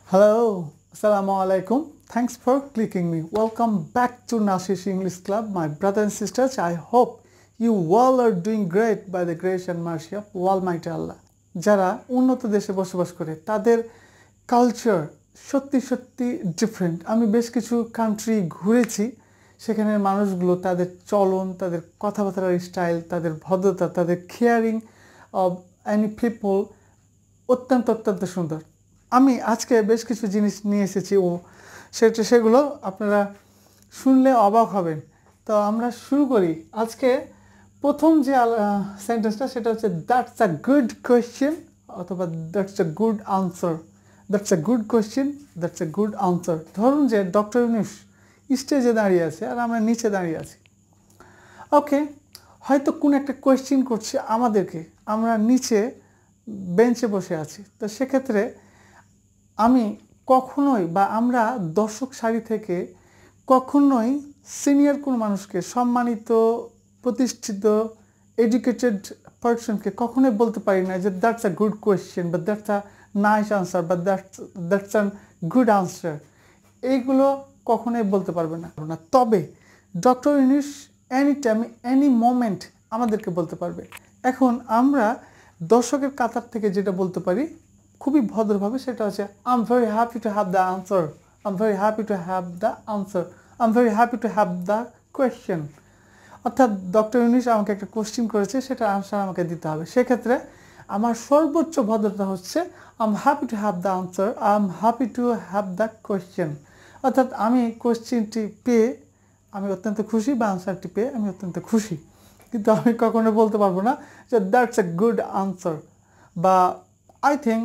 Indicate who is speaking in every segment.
Speaker 1: Hello, Assalamu alaikum. Thanks for clicking me. Welcome back to Nashish English Club, my brothers and sisters. I hope you all are doing great by the grace and mercy of Almighty Allah. যারা উন্নত দেশে বসবাস করে তাদের culture সত্যি different. আমি বেশ কিছু কান্ট্রি ঘুরেছি, সেখানের মানুষগুলো তাদের চলন, তাদের কথাবার্তার স্টাইল, তাদের ভদ্রতা, তাদের কেয়ারিং অফ এনি পিপল অত্যন্ত সুন্দর। আমি আজকে বেশ কিছু জিনিস নিয়ে এসেছি সেগুলো আপনারা শুনলে অবাক হবেন। তো আমরা শুরু করি। আজকে প্রথম যে সেন্টেন্সটা সেটা হচ্ছে দ্যাটস আ গুড কোয়েশ্চেন অথবা that's a good answer. That's a good question, that's a good answer. ধরুন যে ডক্টর ইউনূস স্টেজে দাঁড়িয়ে আছে আর আমরা নিচে দাঁড়িয়ে আছি। ওকে, হয়তো কোন একটা কোয়েশ্চেন করছে আমাদেরকে, আমরা নিচে বেঞ্চে বসে আছি। তো সেক্ষেত্রে আমি কখনোই বা আমরা দর্শক সারি থেকে কখনোই সিনিয়র কোনো মানুষকে, সম্মানিত প্রতিষ্ঠিত এডুকেটেড পারসনকে কখনোই বলতে পারি না যে দ্যাটস আ গুড কোয়েশ্চেন বা দ্যাটস আ নাইস আনসার বা দ্যাটস আ গুড আনসার। এইগুলো কখনোই বলতে পারবে না। তবে doctor Yunus any time any moment আমাদেরকে বলতে পারবে। এখন আমরা দর্শকের কাতার থেকে যেটা বলতে পারি খুবই ভদ্রভাবে, সেটা হচ্ছে I am very happy to have the answer, I am very happy to have the answer, I am very happy to have the question. অর্থাৎ ডক্টর ইউনূস আমাকে একটা কোয়েশ্চেন করেছে, সেটা আনসার আমাকে দিতে হবে। সেক্ষেত্রে আমার সর্বোচ্চ ভদ্রতা হচ্ছে I am happy to have the answer, I am happy to have the question. অর্থাৎ আমি কোয়েশ্চেনটি পেয়ে আমি অত্যন্ত খুশি বা আনসারটি পেয়ে আমি অত্যন্ত খুশি, কিন্তু আমি কখনো বলতে পারবো না যে দ্যাটস এ গুড আনসার বা I think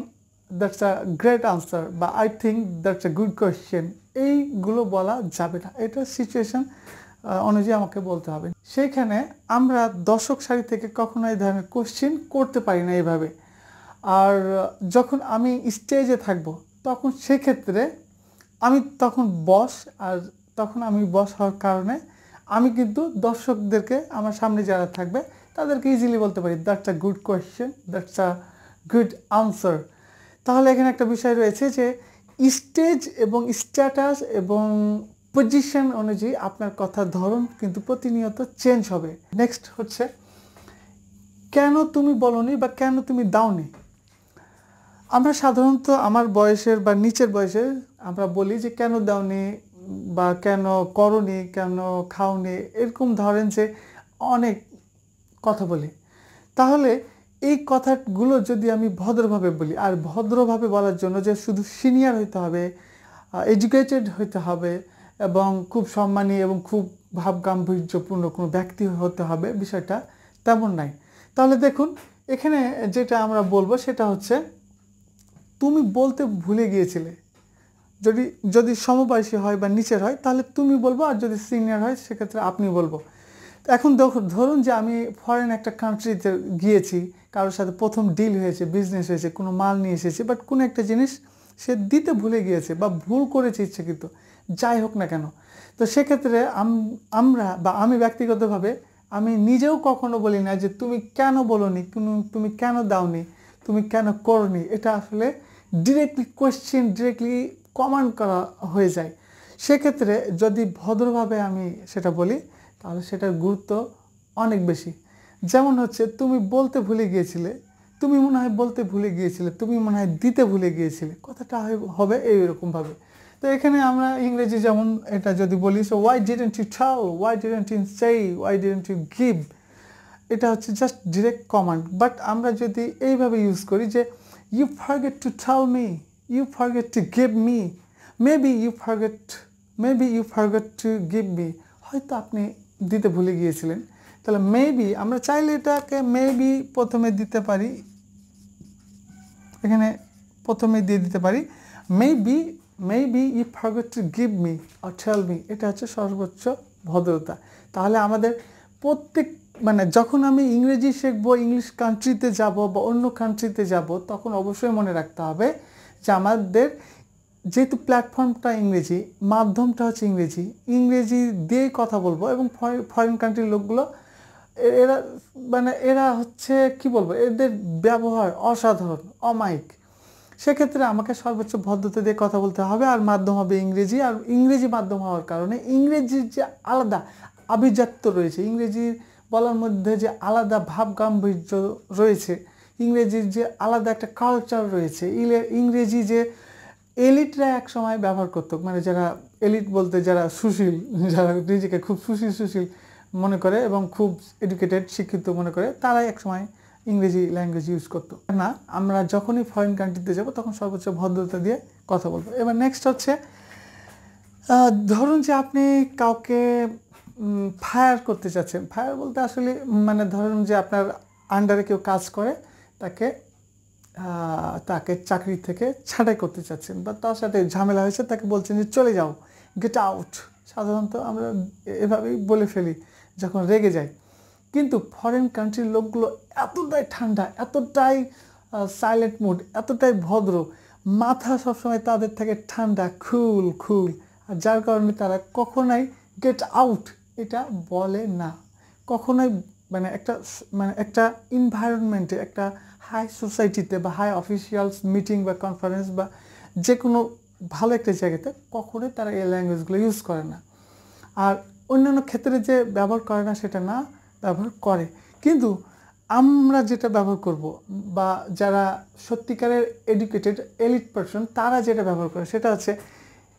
Speaker 1: that's a great answer বা I think that's a good question. এইগুলো বলা যাবে না, এটা সিচুয়েশন অনুযায়ী আমাকে বলতে হবে। সেইখানে আমরা দর্শক সারি থেকে কখনো এই ধরনের কোয়েশ্চেন করতে পারি না এইভাবে। আর যখন আমি স্টেজে থাকব তখন সেক্ষেত্রে আমি তখন বস, আর তখন আমি বস হওয়ার কারণে আমি কিন্তু দর্শকদেরকে, আমার সামনে যারা থাকবে তাদেরকে ইজিলি বলতে পারি that's a good question, that's a good answer. তাহলে এখানে একটা বিষয় রয়েছে যে স্টেজ এবং স্ট্যাটাস এবং পজিশন অনুযায়ী আপনার কথার ধরন কিন্তু প্রতিনিয়ত চেঞ্জ হবে। নেক্সট হচ্ছে কেন তুমি বলনি বা কেন তুমি দাওনি। আমরা সাধারণত আমার বয়সের বা নিচের বয়সের আমরা বলি যে কেন দাওনি বা কেন করনি, কেন খাওনি, এরকম ধরেন যে অনেক কথা বলি। তাহলে এই কথাগুলো যদি আমি ভদ্রভাবে বলি, আর ভদ্রভাবে বলার জন্য যে শুধু সিনিয়র হইতে হবে, এডুকেটেড হইতে হবে এবং খুব সম্মানী এবং খুব ভাবগাম্ভীর্যপূর্ণ কোনো ব্যক্তি হতে হবে, বিষয়টা তেমন নাই। তাহলে দেখুন এখানে যেটা আমরা বলবো সেটা হচ্ছে তুমি বলতে ভুলে গিয়েছিলে। যদি যদি সমবয়সী হয় বা নিচের হয় তাহলে তুমি বলবো, আর যদি সিনিয়র হয় সেক্ষেত্রে আপনি বলবো। এখন ধরুন যে আমি ফরেন একটা কান্ট্রিতে গিয়েছি, কারোর সাথে প্রথম ডিল হয়েছে, বিজনেস হয়েছে, কোনো মাল নিয়ে এসেছে, বাট কোনো একটা জিনিস সে দিতে ভুলে গিয়েছে বা ভুল করেছে ইচ্ছাকৃত, যাই হোক না কেন। তো সেক্ষেত্রে আমরা বা আমি ব্যক্তিগতভাবে আমি নিজেও কখনো বলি না যে তুমি কেন বলোনি, তুমি কেন দাওনি, তুমি কেন করনি। এটা আসলে ডিরেক্টলি কোয়েশ্চেন, ডিরেক্টলি কমান্ড করা হয়ে যায়। সেক্ষেত্রে যদি ভদ্রভাবে আমি সেটা বলি তাহলে সেটার গুরুত্ব অনেক বেশি। যেমন হচ্ছে তুমি বলতে ভুলে গিয়েছিলে, তুমি মনে হয় বলতে ভুলে গিয়েছিলে, তুমি মনে হয় দিতে ভুলে গিয়েছিলে, কথাটা হবে এইরকমভাবে। তো এখানে আমরা ইংরেজি যেমন এটা যদি বলি so why didn't you tell, why didn't you say, why didn't you give, এটা হচ্ছে জাস্ট ডিরেক্ট কমান্ড। বাট আমরা যদি এইভাবে ইউজ করি যে you forget to tell me, you forget to give me, maybe you forget to give me, হয়তো আপনি দিতে ভুলে গিয়েছিলেন। তাহলে মেবি আমরা চাইলে এটাকে মেবি প্রথমে দিতে পারি, এখানে প্রথমে দিয়ে দিতে পারি maybe you forget to give me or tell me. এটা হচ্ছে সর্বোচ্চ ভদ্রতা। তাহলে আমাদের প্রত্যেক যখন আমি ইংরেজি শিখবো, ইংলিশ কান্ট্রিতে যাব বা অন্য কান্ট্রিতে যাব, তখন অবশ্যই মনে রাখতে হবে যে আমাদের যেহেতু প্ল্যাটফর্মটা ইংরেজি, মাধ্যমটা হচ্ছে ইংরেজি দিয়েই কথা বলবো। এবং ফরেন কান্ট্রির লোকগুলো এরা হচ্ছে কি বলবো, এদের ব্যবহার অসাধারণ, অমায়িক। সেক্ষেত্রে আমাকে সর্বোচ্চ ভদ্রতা দিয়ে কথা বলতে হবে, আর মাধ্যম হবে ইংরেজি। আর ইংরেজি মাধ্যম হওয়ার কারণে ইংরেজির যে আলাদা আভিজাত্য রয়েছে, ইংরেজি বলার মধ্যে যে আলাদা ভাব গাম্ভীর্য রয়েছে, ইংরেজির যে আলাদা একটা কালচার রয়েছে, ইংরেজি যে এলিটরা এক সময় ব্যবহার করতো, মানে যারা এলিট বলতে যারা সুশীল, যারা নিজেকে খুব সুশীল মনে করে এবং খুব এডুকেটেড শিক্ষিত মনে করে, তারাই এক সময় ইংরেজি ল্যাঙ্গুয়েজ ইউজ করতো। না, আমরা যখনই ফরেন কান্ট্রিতে যাব তখন সর্বোচ্চ ভদ্রতা দিয়ে কথা বলবো। এবার নেক্সট হচ্ছে, ধরুন যে আপনি কাউকে ফায়ার করতে চাচ্ছেন। ফায়ার বলতে আসলে মানে ধরুন যে আপনার আন্ডারে কেউ কাজ করে, তাকে চাকরি থেকে ছাঁটাই করতে চাচ্ছেন, বা তার সাথে ঝামেলা হয়েছে, তাকে বলছেন যে চলে যাও, গেট আউট। সাধারণত আমরা এভাবেই বলে ফেলি যখন রেগে যাই। কিন্তু ফরেন কান্ট্রির লোকগুলো এতটাই ঠান্ডা, এতটাই সাইলেন্ট মুড, এতটাই ভদ্র, মাথা সবসময় তাদের থেকে ঠান্ডা, খুল, আর যার কারণে তারা কখনোই গেট আউট এটা বলে না। কখনোই মানে একটা এনভায়রনমেন্টে, একটা হাই সোসাইটিতে বা হাই অফিসিয়ালস মিটিং বা কনফারেন্স বা যে কোনো ভালো একটা জায়গাতে কখনোই তারা এই ল্যাঙ্গুয়েজগুলো ইউজ করে না। আর অন্যান্য ক্ষেত্রে যে ব্যবহার করে না সেটা না, ব্যবহার করে। কিন্তু আমরা যেটা ব্যবহার করব, বা যারা সত্যিকারের এডুকেটেড এলিট পারসন, তারা যেটা ব্যবহার করে সেটা হচ্ছে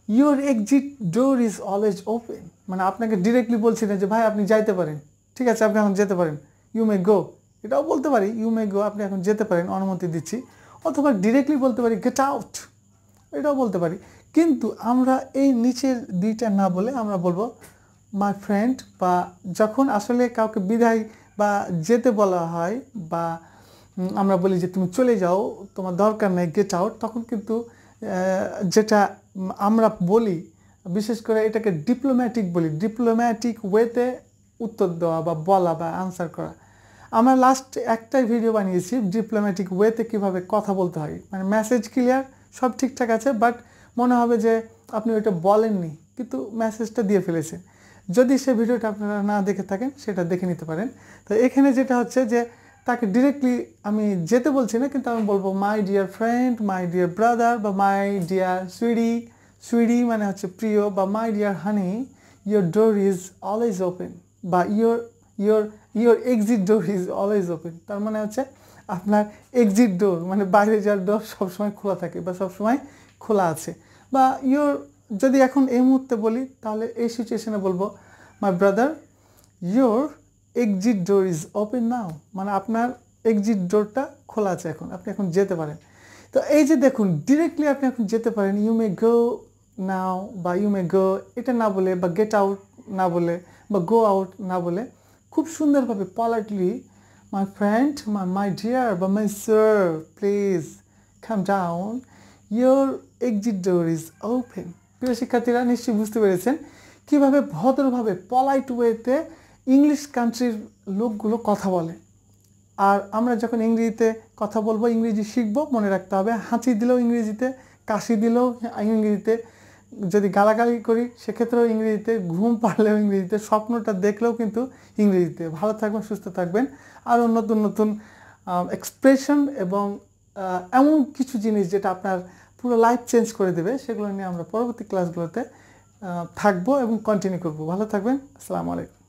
Speaker 1: your exit door is always open. মানে আপনাকে ডিরেক্টলি বলছি না যে ভাই আপনি যাইতে পারেন, ঠিক আছে আপনি এখন যেতে পারেন, ইউ মে গো, এটাও বলতে পারি ইউ মে গো, আপনি এখন যেতে পারেন, অনুমতি দিচ্ছি। অথবা ডিরেক্টলি বলতে পারি গেট আউট, এটাও বলতে পারি। কিন্তু আমরা এই নিচের দুইটা না বলে আমরা বলবো মাই ফ্রেন্ড, বা যখন আসলে কাউকে বিদায় বা যেতে বলা হয়, বা আমরা বলি যে তুমি চলে যাও, তোমার দরকার নেই, গেট আউট, তখন কিন্তু যেটা আমরা বলি, বিশেষ করে এটাকে ডিপ্লোম্যাটিক বলি, ডিপ্লোম্যাটিক ওয়েতে উত্তর দেওয়া বা বলা বা আনসার করা। আমরা লাস্ট একটাই ভিডিও বানিয়েছি ডিপ্লোম্যাটিক ওয়েতে কীভাবে কথা বলতে হয়, মানে মেসেজ ক্লিয়ার, সব ঠিকঠাক আছে, বাট মনে হবে যে আপনি ওইটা বলেননি কিন্তু মেসেজটা দিয়ে ফেলেছেন। যদি সে ভিডিওটা আপনারা না দেখে থাকেন সেটা দেখে নিতে পারেন। তো এখানে যেটা হচ্ছে যে তাকে ডিরেক্টলি আমি যেতে বলছি না, কিন্তু আমি বলবো my dear friend, my dear brother, বা মাই ডিয়ার সুইডি মানে হচ্ছে প্রিয়, বা my dear honey, your door is always open, বা your exit door is always open. তার মানে হচ্ছে আপনার এক্সিট ডোর মানে বাইরে যাওয়ার ডোর সবসময় খোলা থাকে বা সবসময় খোলা আছে। বা যদি এখন এই মুহূর্তে বলি তাহলে এই সিচুয়েশনে বলবো my brother your exit door is open নাও, মানে আপনার এক্সিট ডোরটা খোলা আছে, এখন আপনি এখন যেতে পারেন। তো এই যে দেখুন ডিরেক্টলি আপনি এখন যেতে পারেন, ইউ মে গো নাও, বা ইউ মে গো এটা না বলে, বা গেট আউট না বলে, বা গো আউট না বলে, খুব সুন্দরভাবে politely my friend, my dear, বা my sir, please calm down, your exit door is open. প্রিয় শিক্ষার্থীরা নিশ্চয়ই বুঝতে পেরেছেন কীভাবে ভদ্রভাবে পলাইট ওয়েতে ইংলিশ কান্ট্রির লোকগুলো কথা বলে। আর আমরা যখন ইংরেজিতে কথা বলবো, ইংরেজি শিখবো, মনে রাখতে হবে হাঁচি দিলেও ইংরেজিতে, কাশি দিলেও ইংরেজিতে, যদি গালাগালি করি সেক্ষেত্রেও ইংরেজিতে, ঘুম পাড়লেও ইংরেজিতে, স্বপ্নটা দেখলেও কিন্তু ইংরেজিতে। ভালো থাকবেন, সুস্থ থাকবেন। আরও নতুন নতুন এক্সপ্রেশন এবং এমন কিছু জিনিস যেটা আপনার পুরো লাইফ চেঞ্জ করে দেবে, সেগুলো নিয়ে আমরা পরবর্তী ক্লাসগুলোতে থাকবো এবং কন্টিনিউ করবো। ভালো থাকবেন। আসসালামু আলাইকুম।